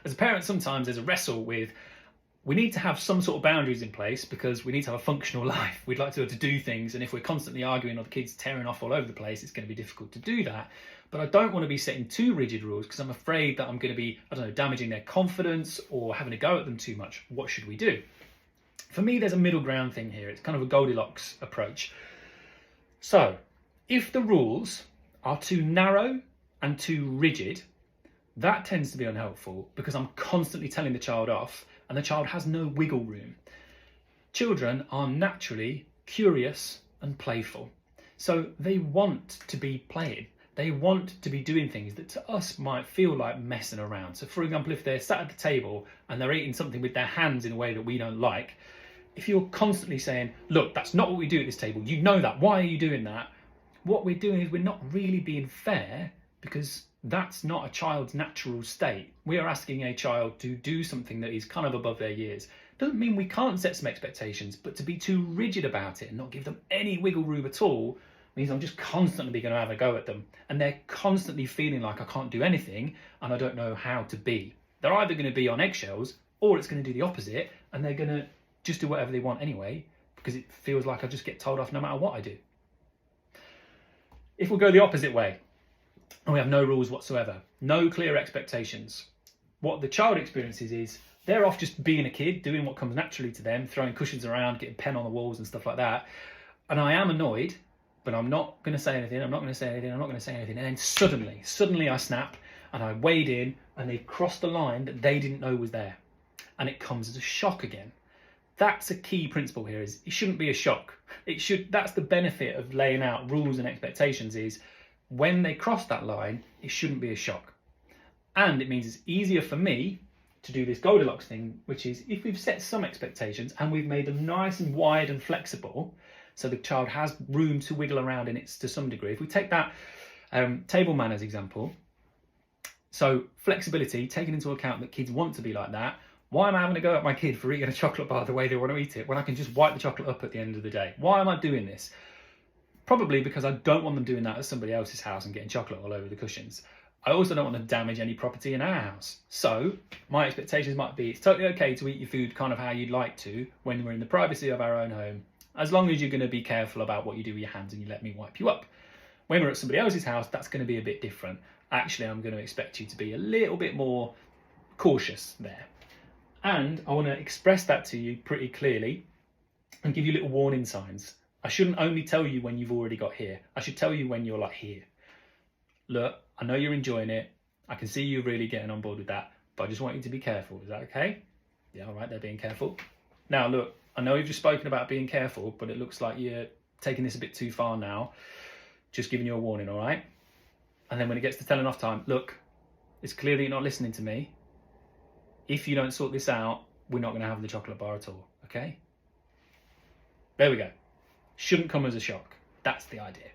As a parent, sometimes there's a wrestle with, we need to have some sort of boundaries in place because we need to have a functional life. We'd like to be able to do things, and if we're constantly arguing or the kids tearing off all over the place, it's going to be difficult to do that. But I don't want to be setting too rigid rules because I'm afraid that I'm going to be, damaging their confidence or having to go at them too much. What should we do? For me, there's a middle ground thing here. It's kind of a Goldilocks approach. So, if the rules are too narrow and too rigid, that tends to be unhelpful because I'm constantly telling the child off and the child has no wiggle room. Children are naturally curious and playful. So they want to be playing. They want to be doing things that to us might feel like messing around. So for example, if they're sat at the table and they're eating something with their hands in a way that we don't like, if you're constantly saying, look, that's not what we do at this table, you know that, why are you doing that? What we're doing is we're not really being fair because that's not a child's natural state. We are asking a child to do something that is kind of above their years. Doesn't mean we can't set some expectations, but to be too rigid about it and not give them any wiggle room at all means I'm just constantly going to have a go at them. And they're constantly feeling like I can't do anything and I don't know how to be. They're either going to be on eggshells or it's going to do the opposite and they're going to just do whatever they want anyway because it feels like I just get told off no matter what I do. If we go the opposite way, and we have no rules whatsoever, no clear expectations, what the child experiences is they're off just being a kid, doing what comes naturally to them, throwing cushions around, getting pen on the walls and stuff like that. And I am annoyed, but I'm not going to say anything, I'm not going to say anything, I'm not going to say anything. And then suddenly I snap and I wade in and they've crossed the line that they didn't know was there. And it comes as a shock again. That's a key principle here, is it shouldn't be a shock. That's the benefit of laying out rules and expectations, is when they cross that line, it shouldn't be a shock. And it means it's easier for me to do this Goldilocks thing, which is if we've set some expectations and we've made them nice and wide and flexible, so the child has room to wiggle around in it to some degree. If we take that table manners example, so flexibility, taking into account that kids want to be like that, why am I having to go at my kid for eating a chocolate bar the way they want to eat it when I can just wipe the chocolate up at the end of the day? Why am I doing this? Probably because I don't want them doing that at somebody else's house and getting chocolate all over the cushions. I also don't want to damage any property in our house. So my expectations might be, it's totally okay to eat your food kind of how you'd like to when we're in the privacy of our own home, as long as you're going to be careful about what you do with your hands and you let me wipe you up. When we're at somebody else's house, that's going to be a bit different. Actually, I'm going to expect you to be a little bit more cautious there. And I want to express that to you pretty clearly and give you little warning signs. I shouldn't only tell you when you've already got here. I should tell you when you're like here. Look, I know you're enjoying it. I can see you really getting on board with that, but I just want you to be careful. Is that okay? Yeah, all right, they're being careful. Now, look, I know you've just spoken about being careful, but it looks like you're taking this a bit too far now. Just giving you a warning, all right? And then when it gets to telling off time, look, it's clear that you're not listening to me. If you don't sort this out, we're not going to have the chocolate bar at all, okay? There we go. Shouldn't come as a shock. That's the idea.